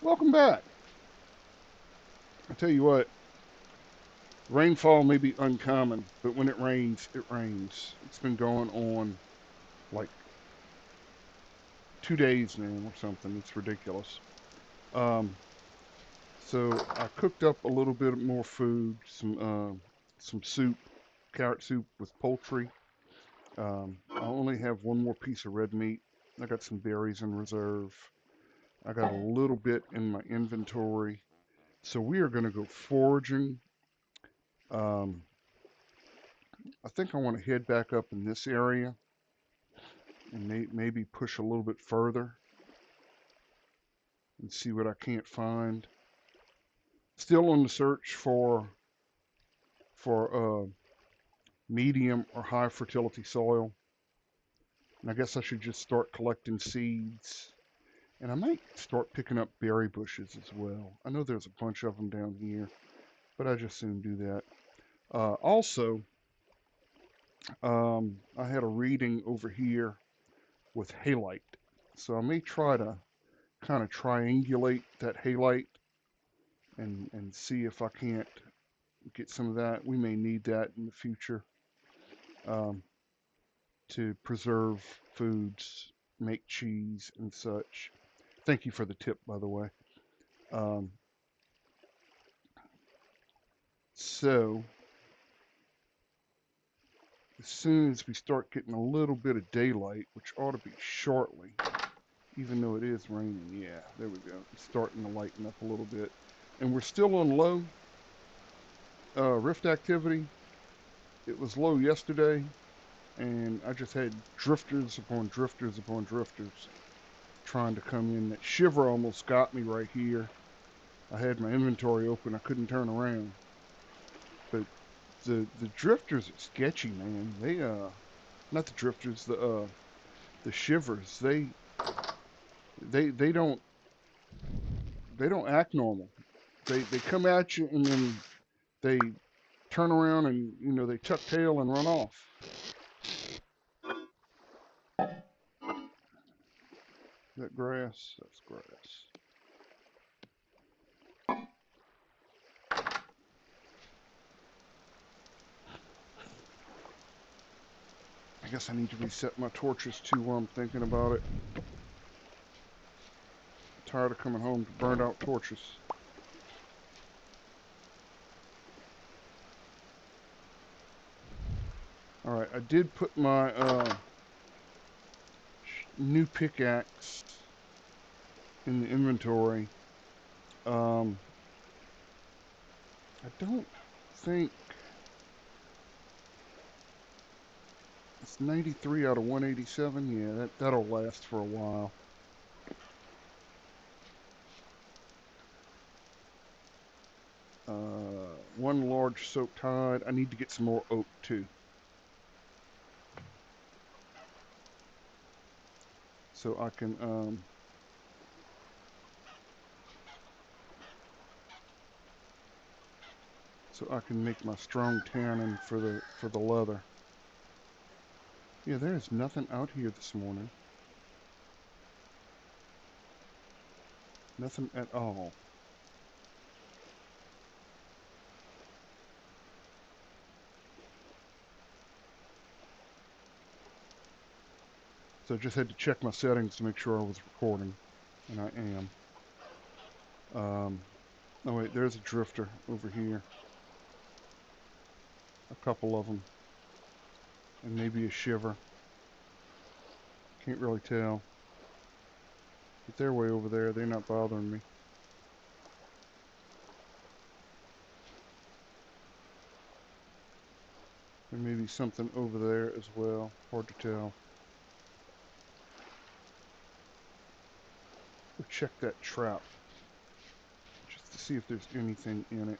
Welcome back. I tell you what, rainfall may be uncommon, but when it rains, it rains. It's been going on like 2 days now or something. It's ridiculous. Um, so I cooked up a little bit more food, some soup, carrot soup with poultry. I only have one more piece of red meat. I got some berries in reserve. I got a little bit in my inventory. So we are going to go foraging. Um, I think I want to head back up in this area and maybe push a little bit further and see what I can't find. Still on the search for medium or high fertility soil. And I guess I should just start collecting seeds. And I might start picking up berry bushes as well. I know there's a bunch of them down here, but I just soon do that. Also, I had a reading over here with halite. So I may try to kind of triangulate that halite and see if I can't get some of that. We may need that in the future um, to preserve foods, make cheese and such. Thank you for the tip, by the way. Um, so as soon as we start getting a little bit of daylight, which ought to be shortly, even though it is raining, yeah, there we go. It's starting to lighten up a little bit. And we're still on low rift activity. It was low yesterday, and I just had drifters upon drifters upon drifters trying to come in. That shiver almost got me right here. I had my inventory open. I couldn't turn around. But the drifters are sketchy, man. They not the drifters, the shivers. They they don't act normal. They come at you and then they turn around and they tuck tail and run off. That grass, that's grass. I guess I need to reset my torches too while I'm thinking about it. I'm tired of coming home to burned out torches. Alright, I did put my new pickaxe in the inventory. Um, I don't think it's 93 out of 187. Yeah, that'll last for a while. One large soaked hide. I need to get some more oak too, so I can make my strong tannin for the leather. Yeah, there is nothing out here this morning. Nothing at all. So I just had to check my settings to make sure I was recording, and I am. Oh wait, there's a drifter over here. A couple of them, and maybe a shiver. Can't really tell. But they're way over there. They're not bothering me. There may be something over there as well. Hard to tell. We'll check that trap just to see if there's anything in it.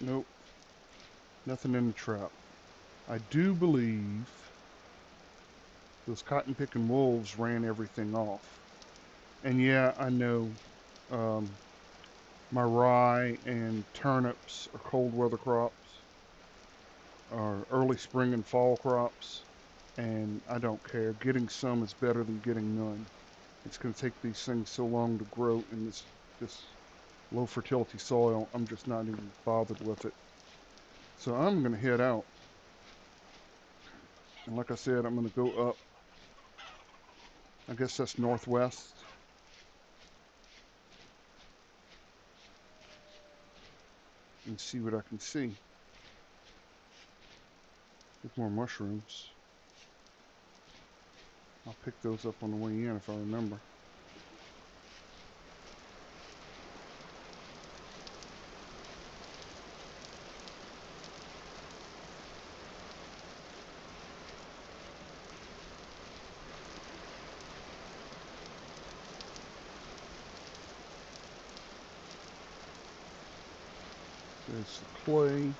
Nope, nothing in the trap. I do believe those cotton picking wolves ran everything off. And yeah, I know um, my rye and turnips are cold weather crops, or early spring and fall crops, and I don't care. Getting some is better than getting none. It's going to take these things so long to grow in this low fertility soil. I'm just not even bothered with it. So I'm going to head out. And like I said, I'm going to go up. I guess that's northwest. And see what I can see. There's more mushrooms. I'll pick those up on the way in if I remember. There's the clay.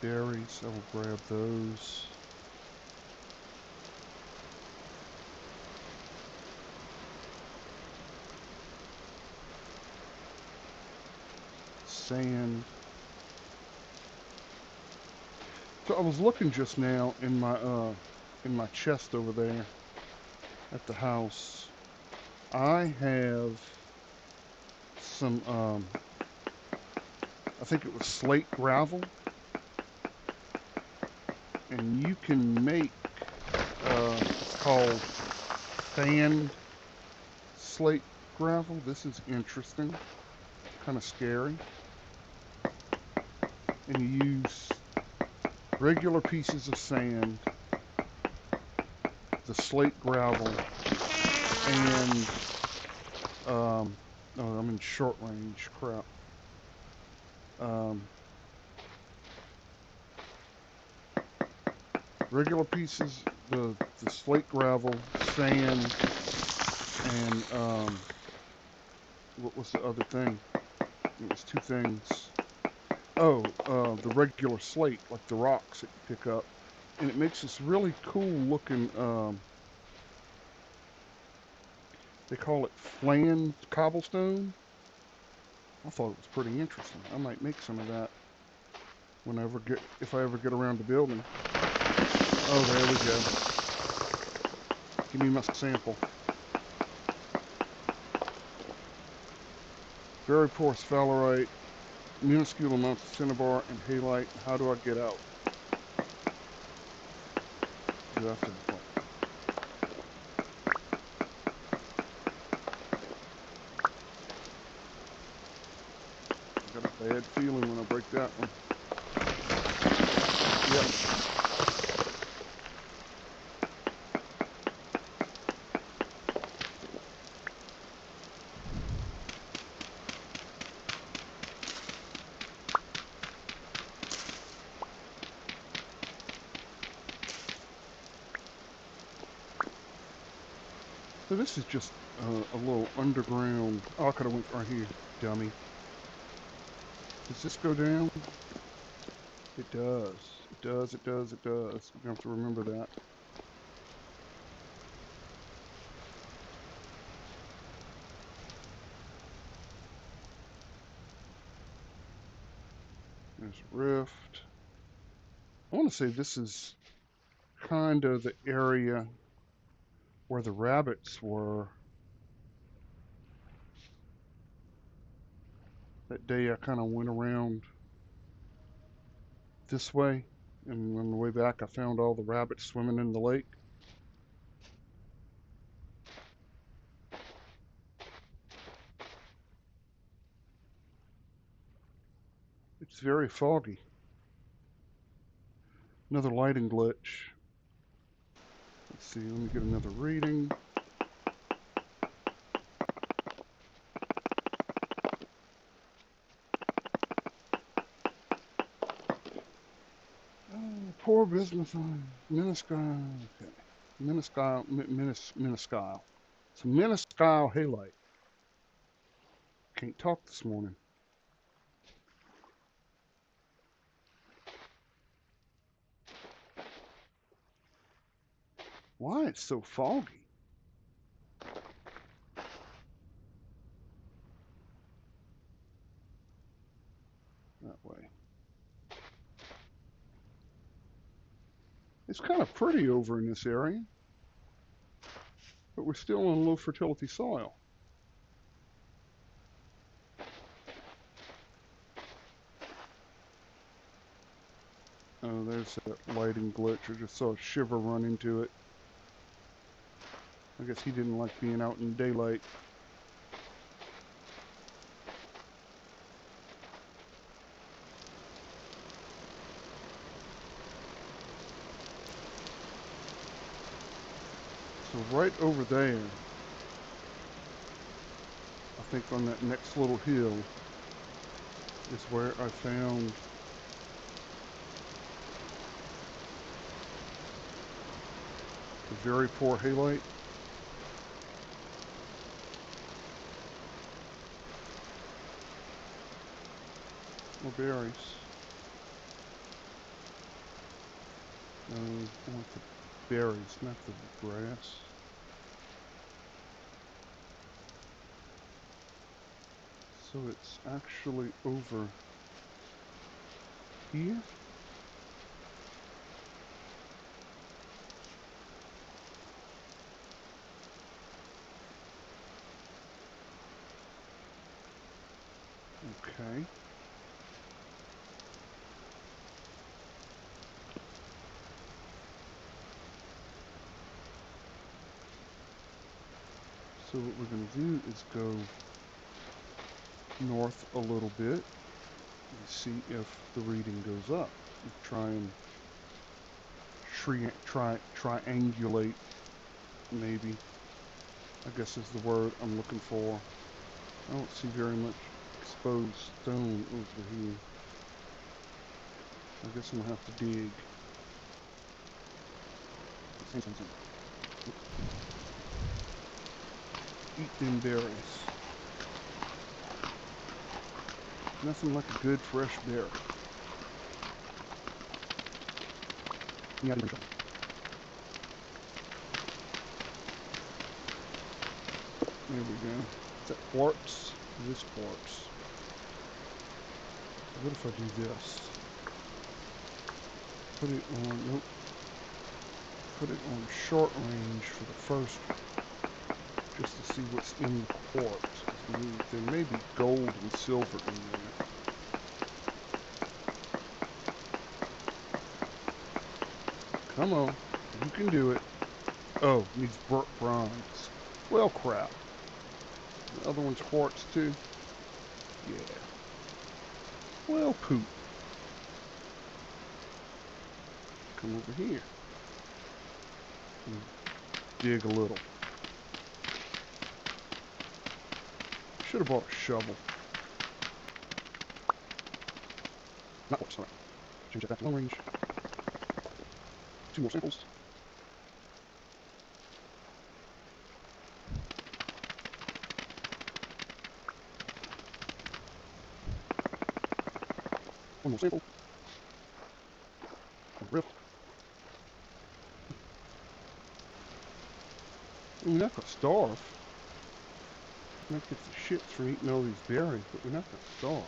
Berries, I will grab those. Sand. So I was looking just now in my chest over there at the house. I have some I think it was slate gravel, and you can make it's called sand slate gravel. This is interesting, kind of scary. And you use regular pieces of sand, the slate gravel, and oh, I'm in short range. Crap. Regular pieces, the slate gravel, sand, and what was the other thing? It was two things. Oh, the regular slate, like the rocks that you pick up, and it makes this really cool looking. They call it flan cobblestone. I thought it was pretty interesting. I might make some of that if I ever get around to building. Oh, there we go. Give me my sample. Very porous sphalerite, minuscule amounts of cinnabar and halite. How do I get out? Do I have to? What? I got a bad feeling when I break that one. Yep. So this is just a little underground. Oh, I could have went right here, dummy. Does this go down? It does. It does. It does. It does. We have to remember that. There's a rift. I want to say this is kind of the area where the rabbits were. That day I kind of went around this way, and on the way back I found all the rabbits swimming in the lake. It's very foggy. Another lighting glitch. Let's see, let me get another reading. Oh, poor business on Minuscule. Okay. Minuscule. So Minuscule halite. Can't talk this morning. Why it's so foggy? It's kind of pretty over in this area, but we're still on low fertility soil. Oh, there's that lighting glitch. I just saw a shiver run into it. I guess he didn't like being out in daylight. So right over there, I think on that next little hill, is where I found the very poor halite. Or berries. No, I want the berries, not the grass. So it's actually over here. Okay. So what we're going to do is go north a little bit and see if the reading goes up. And try and triangulate, maybe, I guess is the word I'm looking for. I don't see very much exposed stone over here. I guess I'm going to have to dig. Eat them berries. Nothing like a good fresh berry. Yeah, there we go. Is that quartz? It is quartz. So what if I do this? Put it on, nope. Put it on short range for the first one, just to see what's in the quartz. There may be gold and silver in there. Come on, you can do it. Oh, needs bronze. Well, crap. The other one's quartz too. Yeah. Well, poop. Come over here and dig a little. Should have bought a shovel. Not worse, sorry. Change that back to long range. 2 more samples. One more sample. Rip. We're not gonna starve. We might get the shits from eating all these berries, but we're not gonna starve.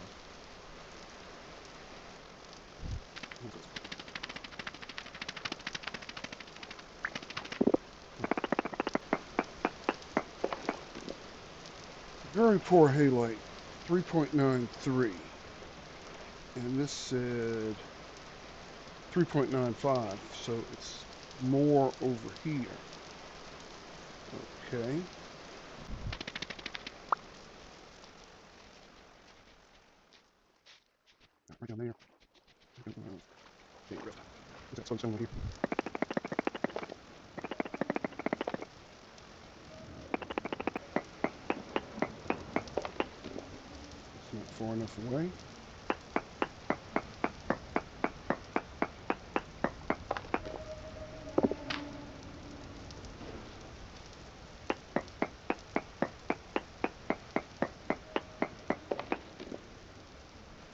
Very poor halite, 3.93. And this said 3.95, so it's more over here. Okay. Right down there. Is that some over here? It's not far enough away.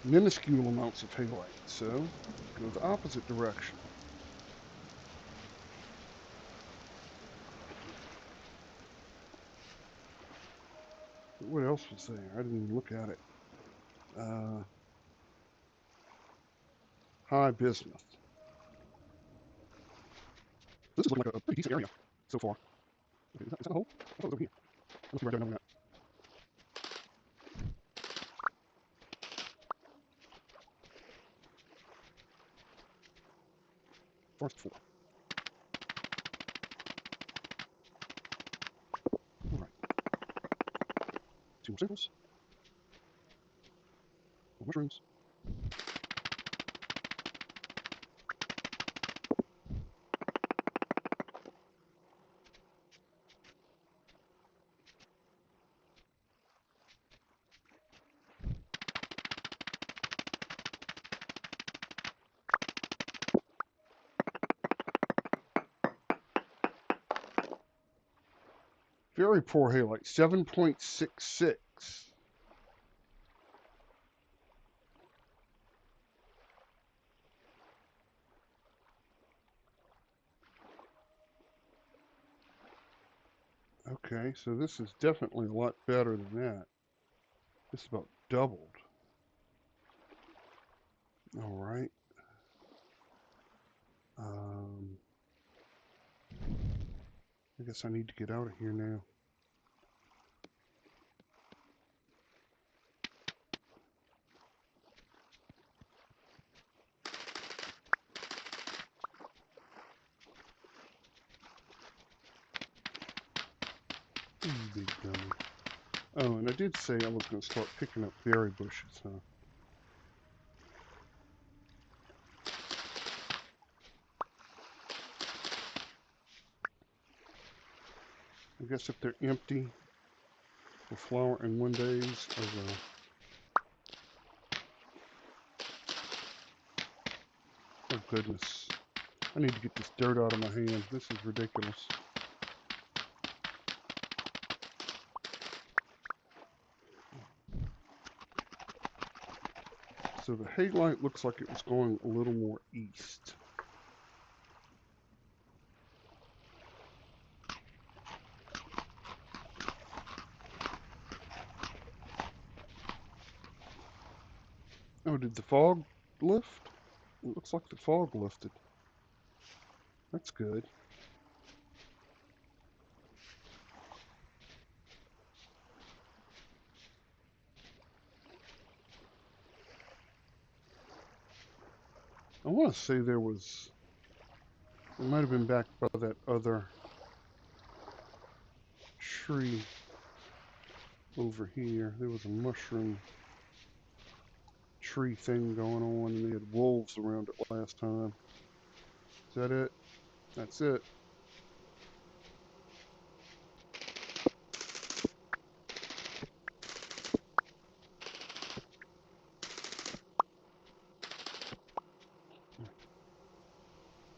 Minuscule amounts of halite, so go the opposite direction. But what else was there? I didn't even look at it. High bismuth. This is looking like a pretty decent area so far. Okay, is that the hole? I thought it was over here. I must be right there knowing that. Forest 4. Alright. 2 more samples. More mushrooms. Very poor halite. 7.66. Okay, so this is definitely a lot better than that. This is about doubled. All right. I guess I need to get out of here now. You big dummy. Oh, and I did say I was going to start picking up berry bushes, huh? I guess if they're empty or flowering one days, I will. Oh goodness. I need to get this dirt out of my hand. This is ridiculous. So the halite looks like it was going a little more east. Oh, did the fog lift? It looks like the fog lifted. That's good. I want to say it might have been back by that other tree over here. There was a mushroom tree thing going on, and they had wolves around it last time. Is that it? That's it.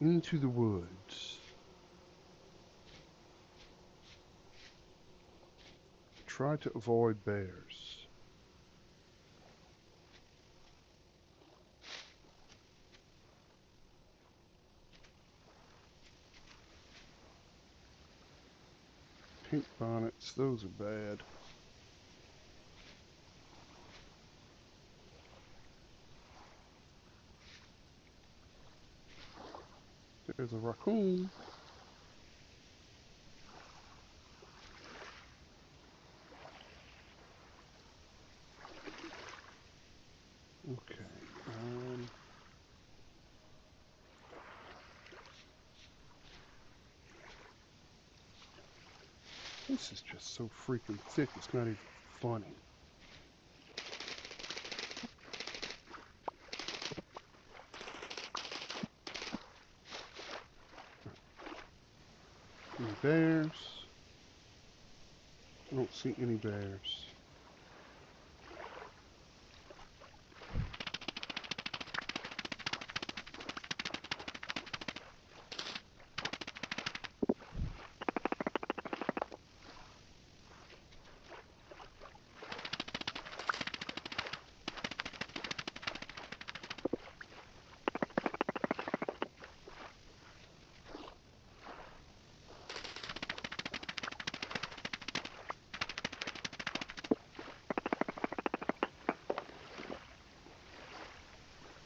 Into the woods. Try to avoid bears. Pink bonnets, those are bad. There's a raccoon. Okay. This is just so freaking thick, it's not even funny. Any bears? I don't see any bears.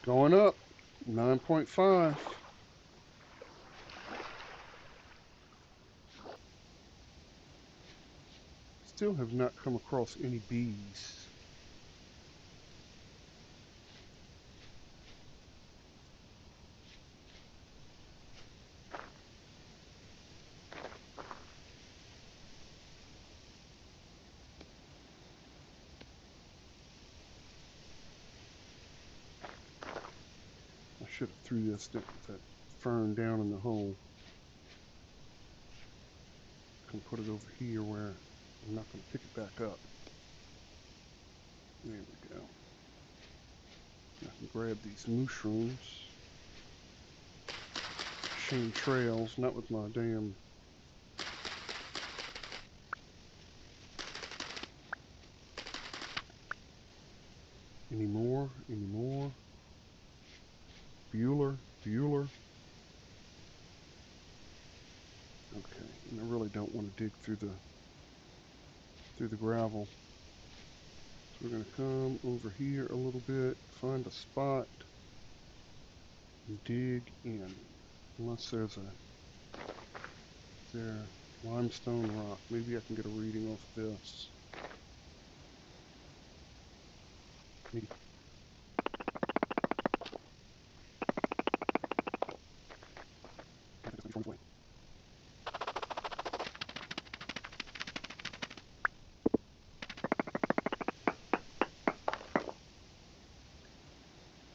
Going up. 9.5. Still have not come across any bees. I should have threw that fern down in the hole. Can put it over here where I'm not going to pick it back up. There we go. I can grab these mushrooms. Shame trails, not with my damn... Any more? Any more? Bueller? Bueller? Okay, and I really don't want to dig through the gravel. So we're going to come over here a little bit, find a spot, and dig in. Unless there's there limestone rock. Maybe I can get a reading off this. Maybe.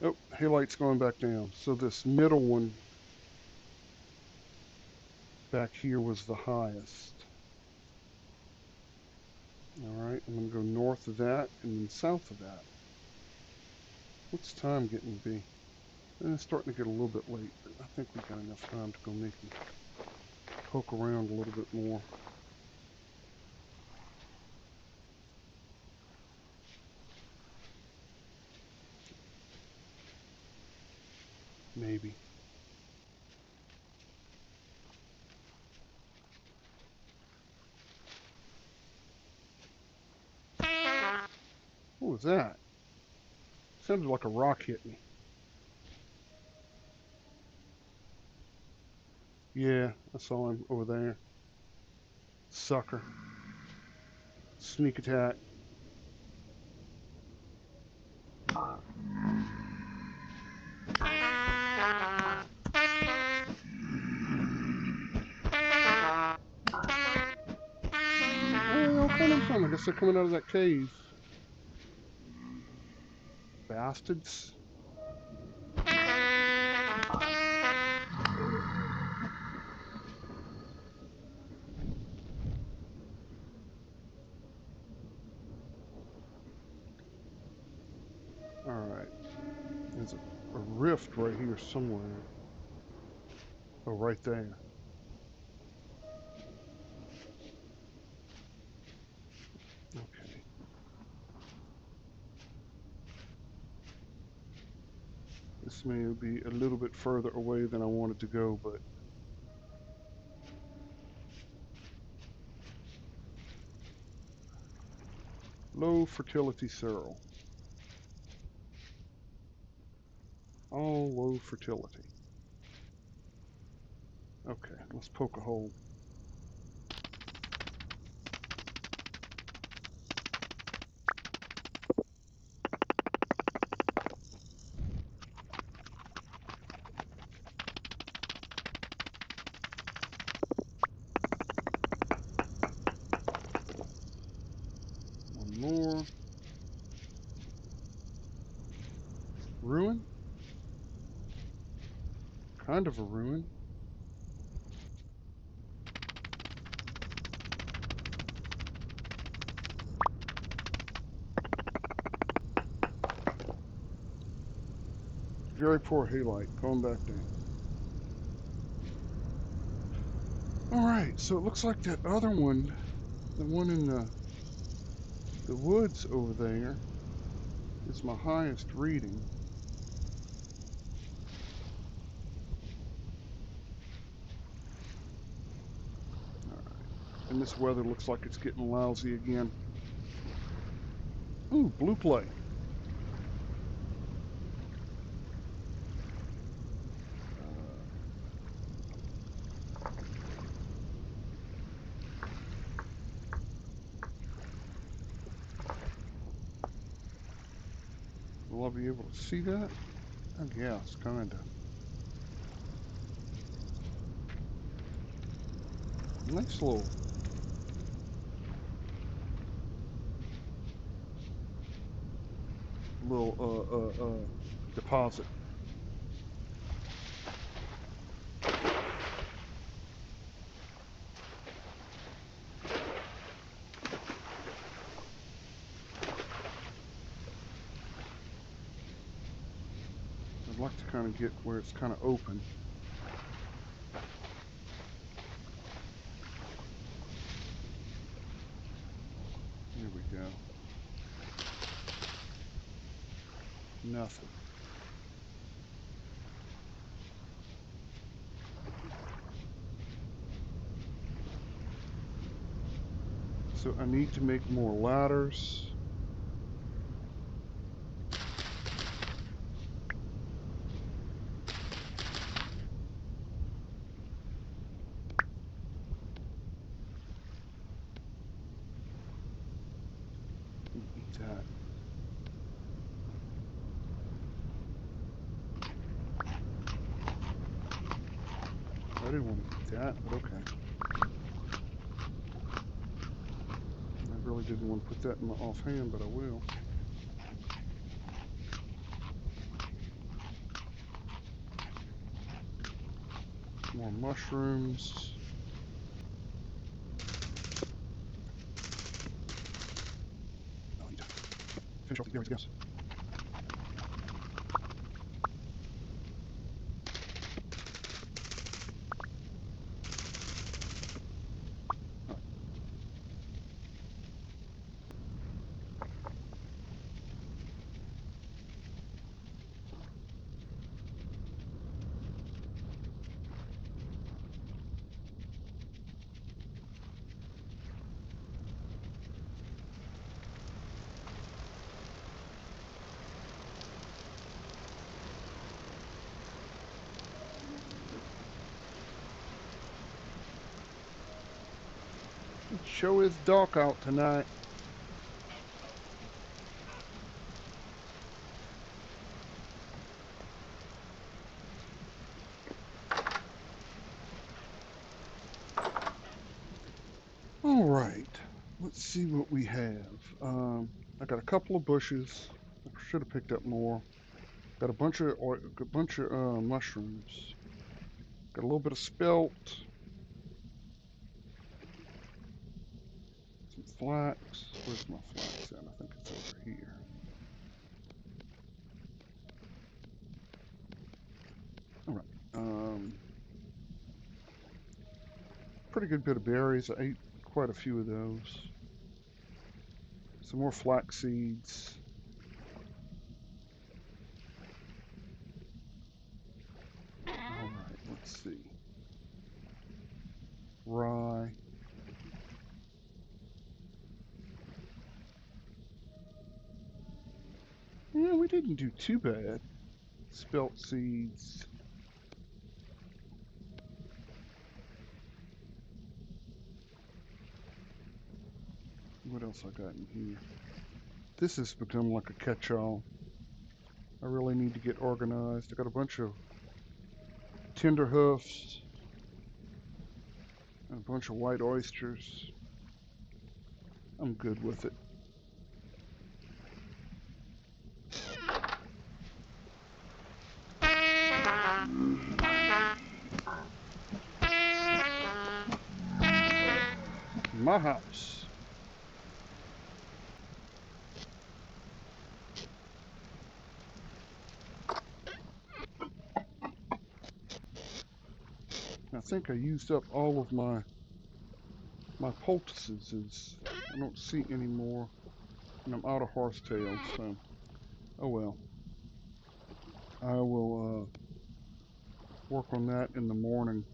Oh, halight's going back down. So this middle one back here was the highest. All right, I'm going to go north of that and then south of that. What's time getting to be? It's starting to get a little bit late, but I think we've got enough time to go maybe poke around a little bit more. Maybe. What was that? Sounded like a rock hit me. Yeah, I saw him over there. Sucker. Sneak attack. Where are they all coming from? I guess they're coming out of that cave. Bastards. Alright. There's a rift right here somewhere. Oh, right there. Okay. This may be a little bit further away than I wanted to go, but low fertility sorrel. All low fertility. Okay, let's poke a hole. One more. Ruin? Kind of a ruin. Very poor halite. Going back down. Alright, so it looks like that other one, the one in the woods over there, is my highest reading. Alright, and this weather looks like it's getting lousy again. Ooh, blue clay. Will I be able to see that? I guess, kinda. Nice little deposit. I'd like to kind of get where it's kind of open. Here we go. Nothing. So I need to make more ladders. Eat that. I didn't want to eat that, but okay. I really didn't want to put that in my offhand, but I will. More mushrooms. I need to finish off the berries, I guess. It sure is dark out tonight. All right, let's see what we have. I got a couple of bushes. I should have picked up more. Got a bunch of mushrooms. Got a little bit of spelt. Some flax. Where's my flax at? I think it's over here. All right. Pretty good bit of berries. I ate quite a few of those. Some more flax seeds. All right, let's see. Rye. Yeah, we didn't do too bad. Spelt seeds. What else I got in here? This has become like a catch-all. I really need to get organized. I got a bunch of tender hoofs and a bunch of white oysters. I'm good with it. My house. I think I used up all of my poultices. I don't see any more, and I'm out of horsetail. So, oh well. I will work on that in the morning.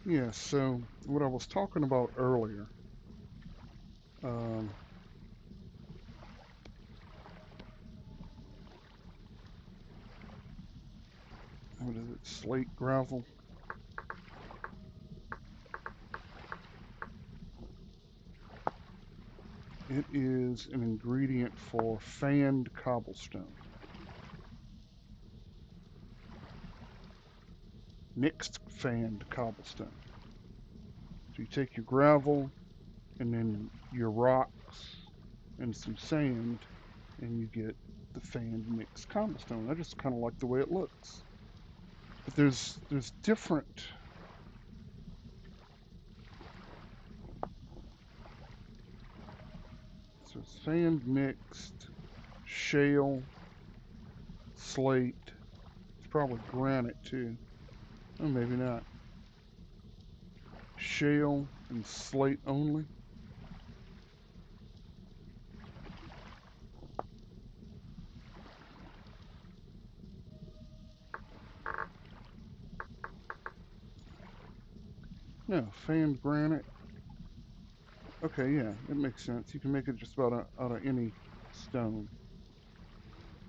Yeah. So what I was talking about earlier. Um, what is it? Slate gravel. It is an ingredient for fanned cobblestone. Mixed fanned cobblestone. So you take your gravel and then your rocks and some sand, and you get the fanned mixed cobblestone. I just kind of like the way it looks. But there's different. So it's sand mixed, shale, slate. It's probably granite too. Oh, maybe not. Shale and slate only. No, fanned granite. Okay, yeah, that makes sense. You can make it just about out of any stone.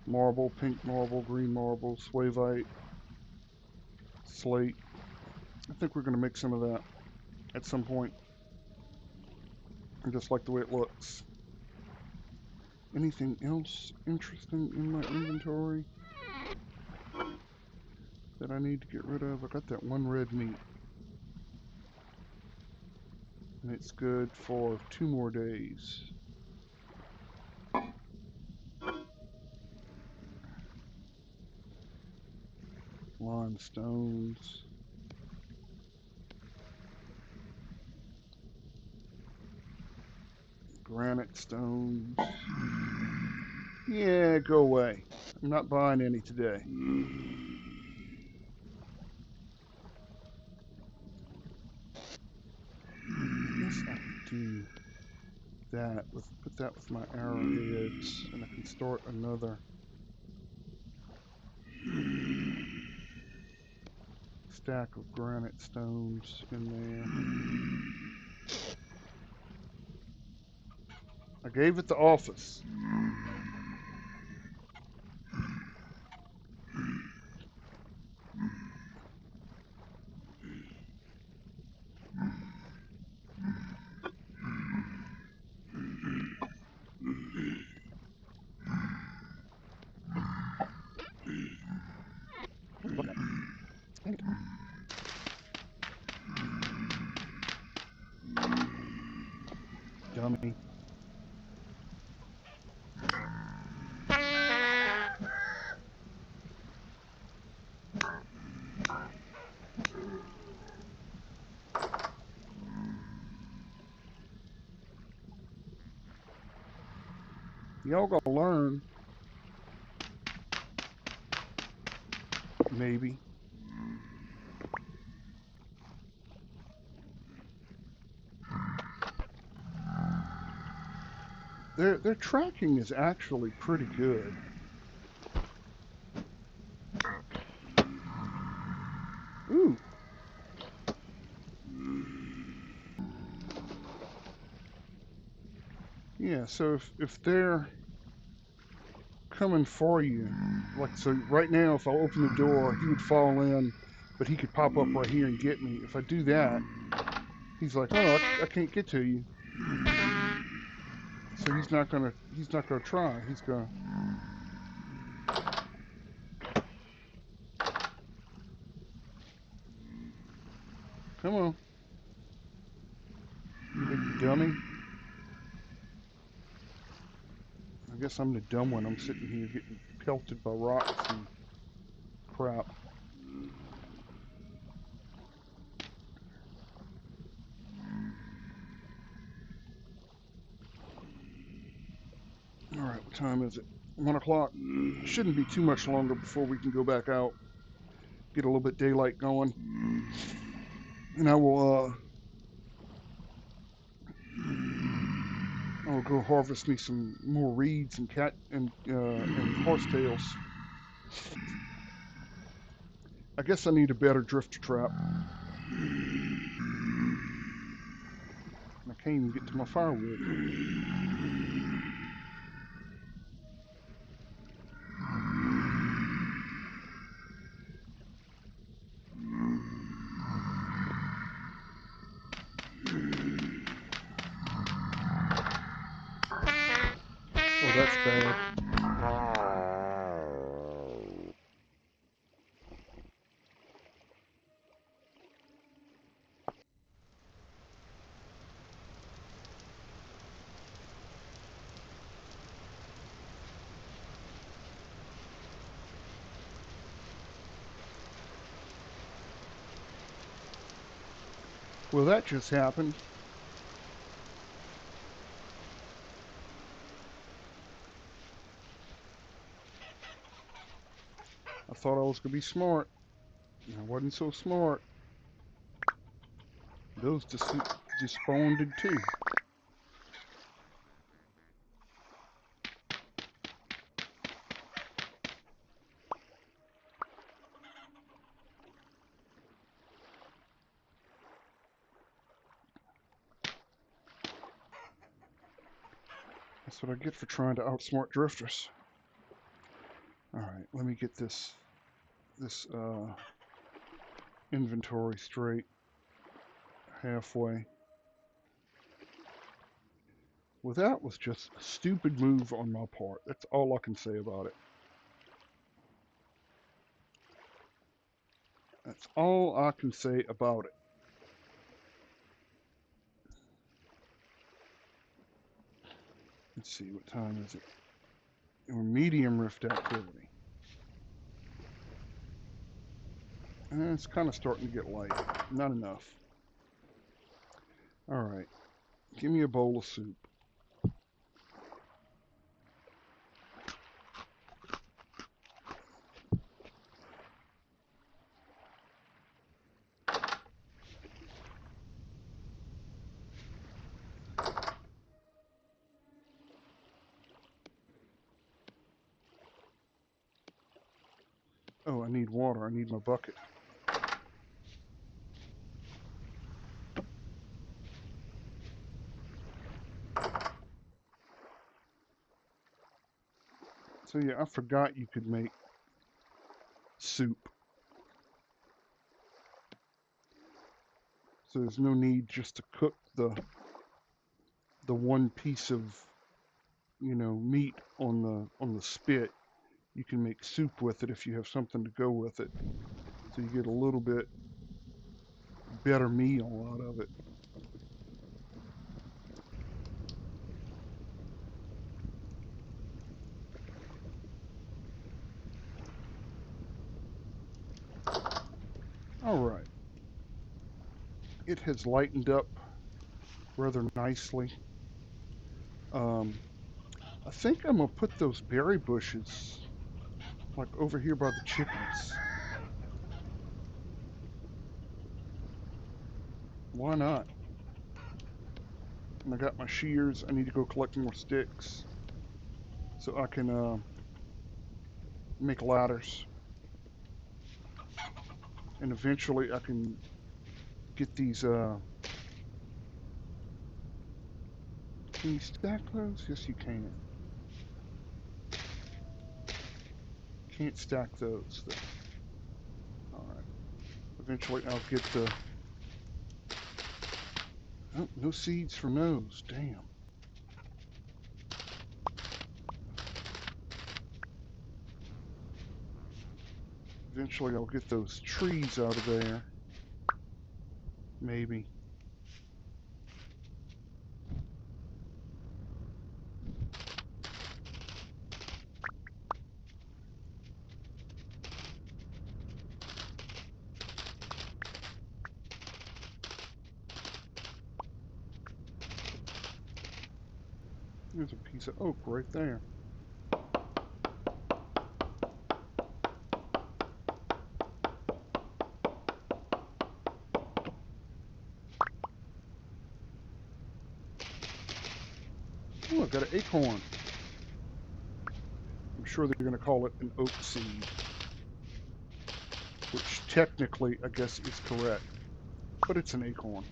Marble, pink marble, green marble, suavite, slate. I think we're going to make some of that at some point. I just like the way it looks. Anything else interesting in my inventory that I need to get rid of? I got that one red meat. And it's good for 2 more days. Limestones. Granite stones. Yeah, go away. I'm not buying any today. I guess I could do that with, put that with my arrowheads, and I can start another stack of granite stones in there. I gave it the office. Dummy. Y'all gonna learn. Maybe. Their tracking is actually pretty good. Ooh. Yeah, so if they're coming for you, like, so right now if I open the door, he would fall in, but he could pop up right here and get me. If I do that, he's like, oh, I can't get to you. So he's not gonna try. He's gonna. Come on. You big dummy. I guess I'm the dumb one. I'm sitting here getting pelted by rocks and crap. All right, what time is it? 1 o'clock. Shouldn't be too much longer before we can go back out, get a little bit daylight going, and I will go harvest me some more reeds and and horsetails. I guess I need a better drifter trap. I can't even get to my firewood. So that's bad. Well, that just happened. I thought I was going to be smart. I wasn't so smart. Those desponded too. That's what I get for trying to outsmart drifters. All right, let me get this inventory straight halfway. Well, that was just a stupid move on my part. That's all I can say about it. That's all I can say about it. Let's see, what time is it? We're medium rift activity. And it's kind of starting to get light. Not enough. All right, give me a bowl of soup. Oh, I need water. I need my bucket. So yeah, I forgot you could make soup. So there's no need just to cook the one piece of, meat on the spit. You can make soup with it if you have something to go with it. So you get a little bit better meal out of it. All right. It has lightened up rather nicely. Um, I think I'm gonna put those berry bushes like over here by the chickens. Why not? And I got my shears. I need to go collect more sticks so I can make ladders. And eventually I can get these. Can you stack those? Yes, you can. Can't stack those though. All right. Eventually I'll get the. Oh, no seeds from those. Damn. Eventually I'll get those trees out of there. Maybe. There's a piece of oak right there. Oh, I got an acorn. I'm sure they're going to call it an oak seed, which technically I guess is correct, but it's an acorn.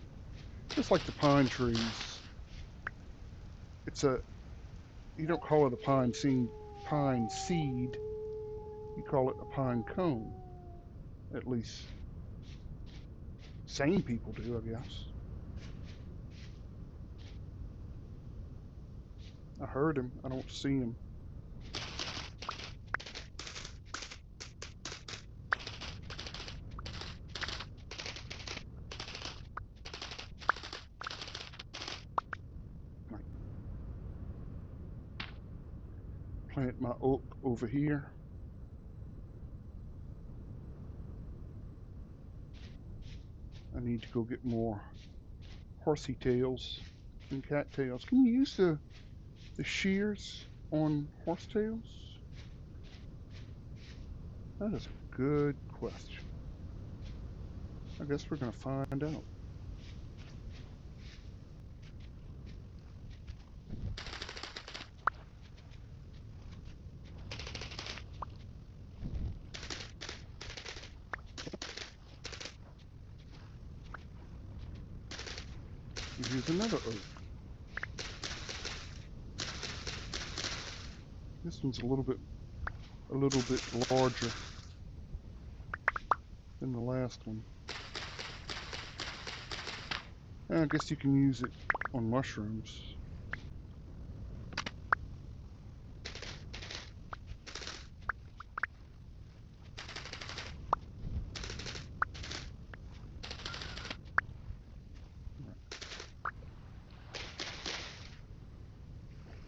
Just like the pine trees. It's a, you don't call it a pine seed, you call it a pine cone. At least sane people do, I guess. I heard him. I don't see him. Plant my oak over here. I need to go get more horsey tails and cat tails. Can you use the shears on horsetails? That is a good question. I guess we're going to find out. And here's another oak. This one's a little bit larger than the last one. And I guess you can use it on mushrooms.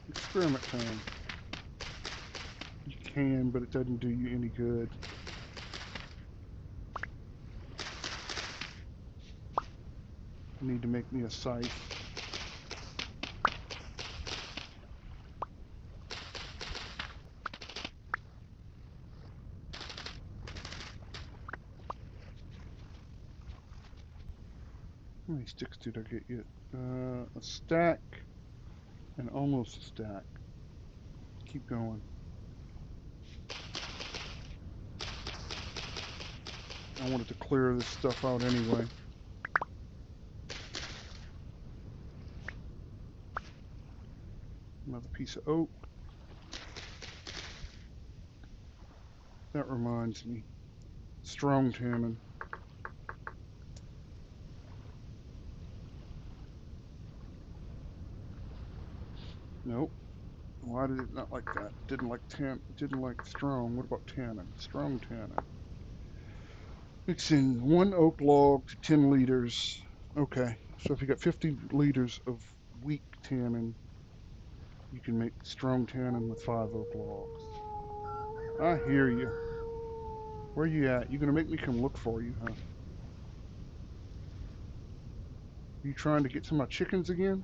Experiment time. You can, but it doesn't do you any good. I need to make me a scythe. How many sticks did I get yet? A stack and almost a stack. Keep going. I wanted to clear this stuff out anyway. Another piece of oak. That reminds me. Strong tannin. Nope. Why did it not like that? Didn't like strong. What about tannin? Strong tannin. Mix in 1 oak log to 10 liters. Okay, so if you got 50 liters of weak tannin, you can make strong tannin with 5 oak logs. I hear you. Where you at? You gonna make me come look for you, huh? You trying to get to my chickens again?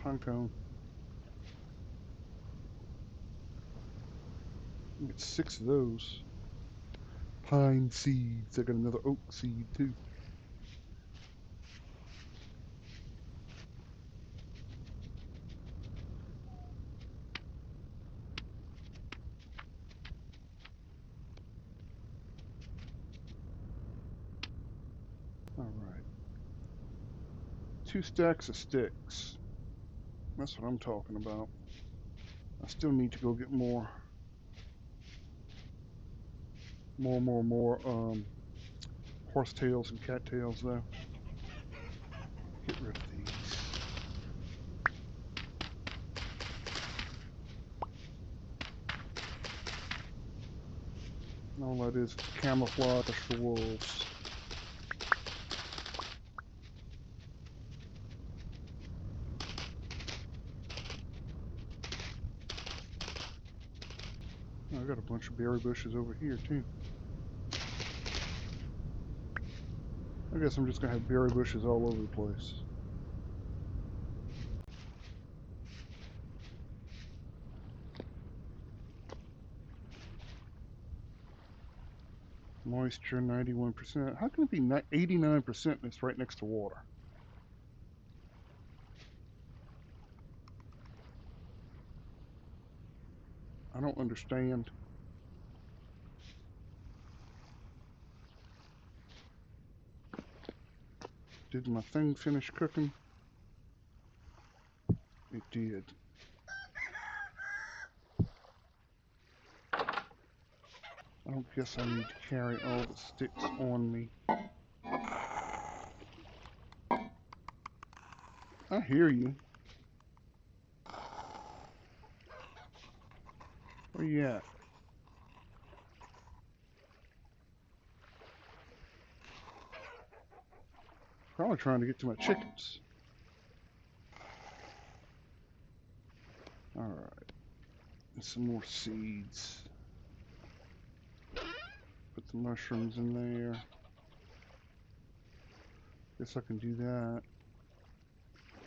Pine cone. Get 6 of those. Pine seeds. I got another oak seed too. Alright. 2 stacks of sticks. That's what I'm talking about. I still need to go get more horsetails and cattails though. Get rid of these. All that is camouflage for wolves. I got a bunch of berry bushes over here too. I guess I'm just gonna have berry bushes all over the place. Moisture 91%. How can it be 89% and it's right next to water? I don't understand. Did my thing finish cooking? It did. I don't guess I need to carry all the sticks on me. I hear you. Where you at? Probably trying to get to my chickens. Alright. And some more seeds. Put the mushrooms in there. Guess I can do that.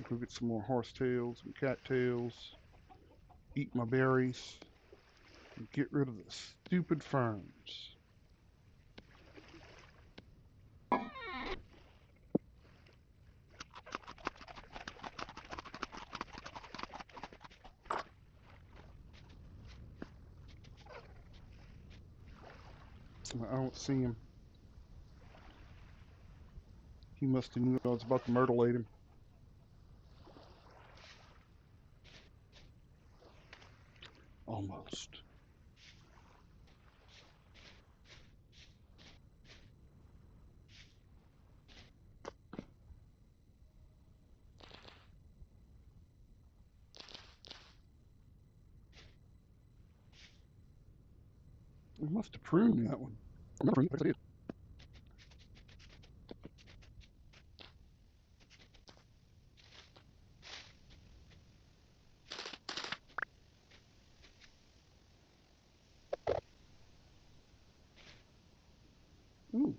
Go get some more horsetails and cattails. Eat my berries. And get rid of the stupid ferns. I don't see him. He must have knew I was about to mutilate him. Almost. We must have pruned that one. I'm not pruned, I did. Ooh.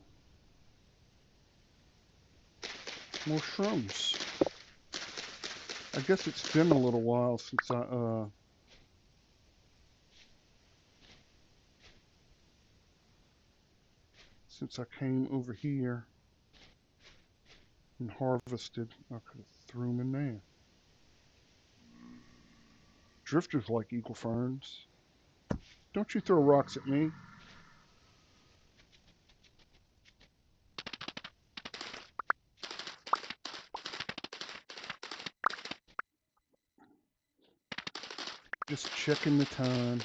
More shrooms. I guess it's been a little while since I came over here and harvested. I could have threw them in there. Drifters like eagle ferns. Don't you throw rocks at me. Just checking the time.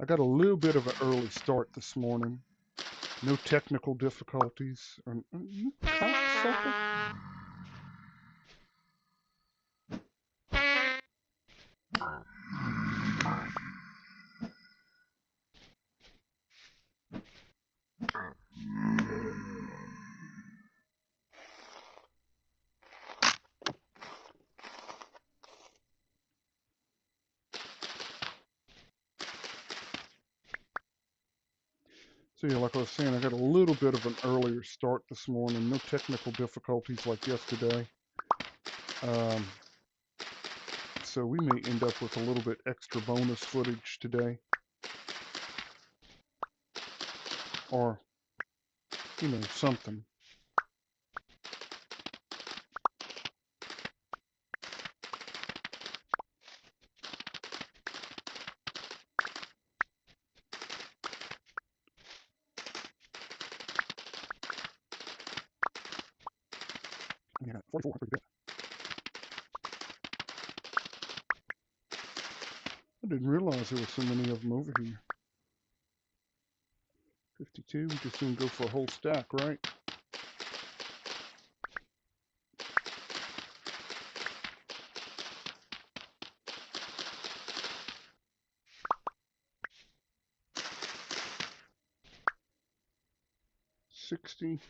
I got a little bit of an early start this morning. No technical difficulties. You cocksucker. So yeah, like I was saying, I got a little bit of an earlier start this morning. No technical difficulties like yesterday. So we may end up with a little bit extra bonus footage today. Or, you know, something. Yeah, 44, pretty good. I didn't realize there were so many of them over here. 52, we just soon go for a whole stack, right? $60.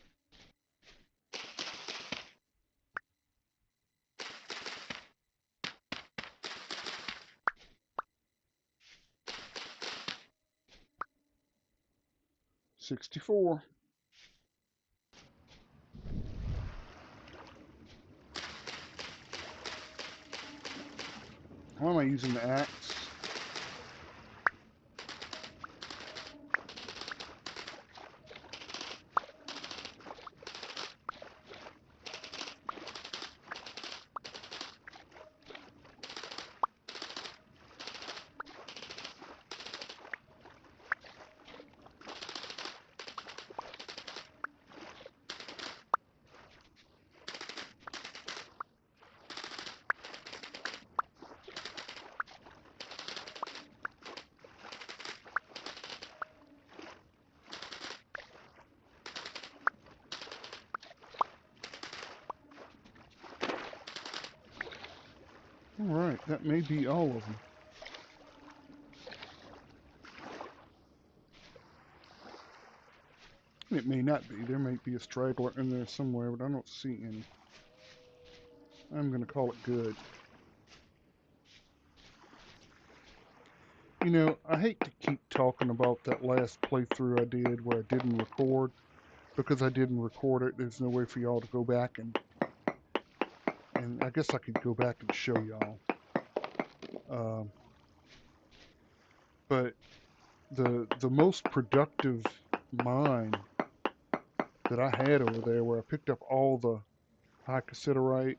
64. Why am I using the axe? Alright, that may be all of them. It may not be. There may be a straggler in there somewhere, but I don't see any. I'm going to call it good. You know, I hate to keep talking about that last playthrough I did where I didn't record. Because I didn't record it, there's no way for y'all to go back and I guess I could go back and show y'all. Um, but the most productive mine that I had over there, where I picked up all the high cassiterite,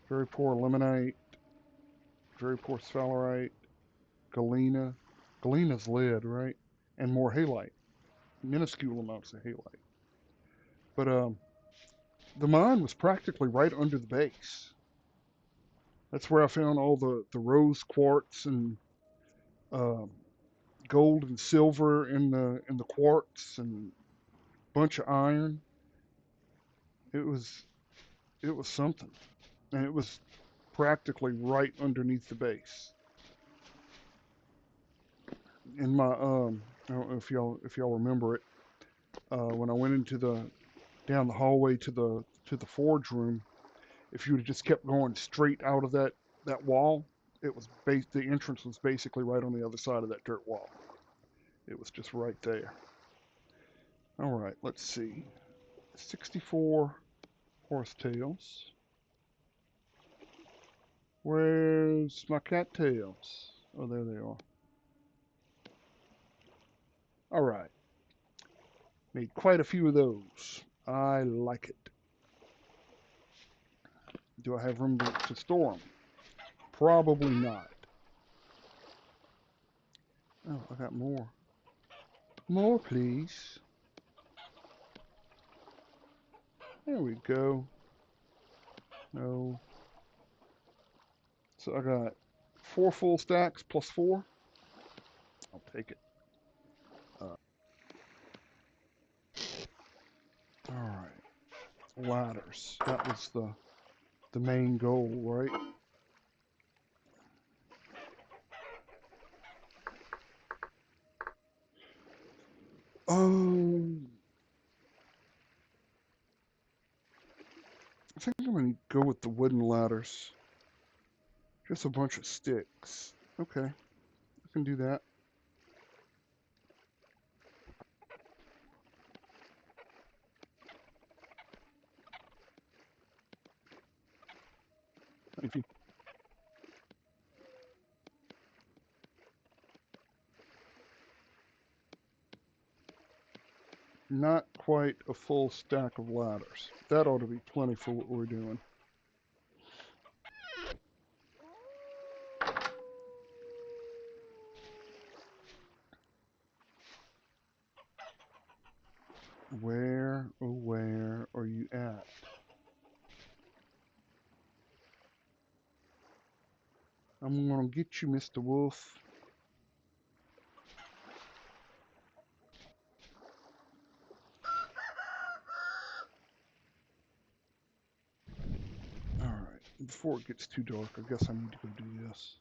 very poor limonite, very poor sphalerite, galena. Galena's lead, right? And more halite, minuscule amounts of halite. But the mine was practically right under the base. That's where I found all the rose quartz and um, gold and silver in the quartz and a bunch of iron. It was something, and it was practically right underneath the base. In my I don't know if y'all remember it. When I went into the down the hallway to the forge room, if you would have just kept going straight out of that wall, it was the entrance was basically right on the other side of that dirt wall. It was just right there. All right, let's see. 64 horsetails. Where's my cattails? Oh, there they are. All right. Made quite a few of those. I like it. Do I have room to store them? Probably not. Oh, I got more. More, please. There we go. No. So I got 4 full stacks plus 4. I'll take it. All right. Ladders. That was the main goal, right? Um, I think I'm gonna go with the wooden ladders. Just a bunch of sticks. Okay, I can do that. If you not quite a full stack of ladders. That ought to be plenty for what we're doing. Where, oh where are you at? I'm gonna get you, Mr. Wolf. Alright, before it gets too dark, I guess I need to go do this.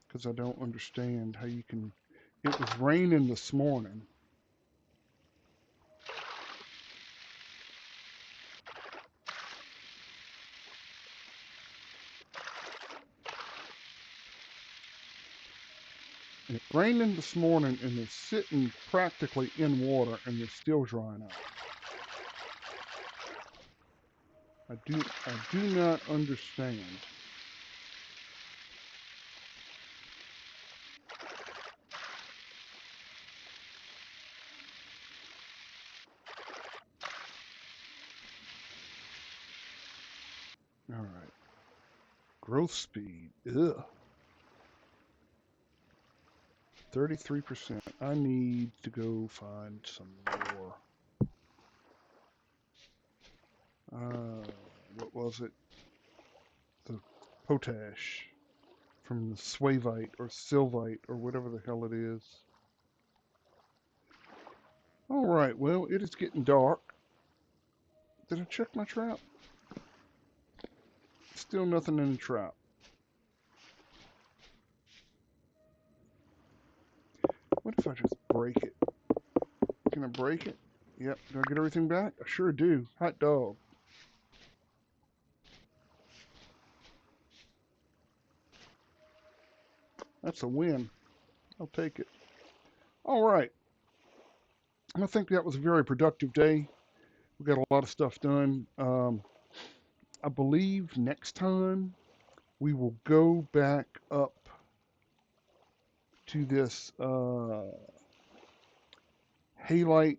Because I don't understand how you can... It was raining this morning. It raining this morning and they're sitting practically in water and they're still drying out. I do not understand. All right. Growth speed. Ugh. 33%. I need to go find some more. What was it? The potash from the swavite or sylvite or whatever the hell it is. All right. Well, it is getting dark. Did I check my trap? Still nothing in the trap. What if I just break it? Can I break it? Yep. Do I get everything back? I sure do. Hot dog. That's a win. I'll take it. All right. I think that was a very productive day. We got a lot of stuff done. I believe next time we will go back up to this halite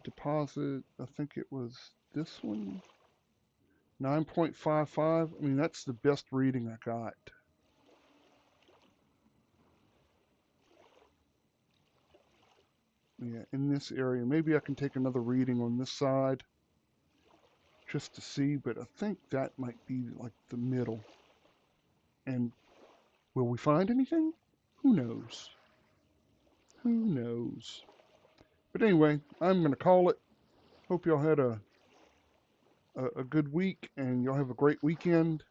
deposit. I think it was this one. 9.55. I mean, that's the best reading I got. Yeah, in this area. Maybe I can take another reading on this side just to see, but I think that might be like the middle. And will we find anything? Who knows? Who knows? But anyway, I'm going to call it. Hope y'all had a good week and y'all have a great weekend.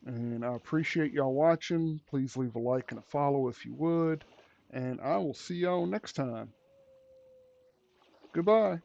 And I appreciate y'all watching. Please leave a like and a follow if you would. And I will see y'all next time. Goodbye.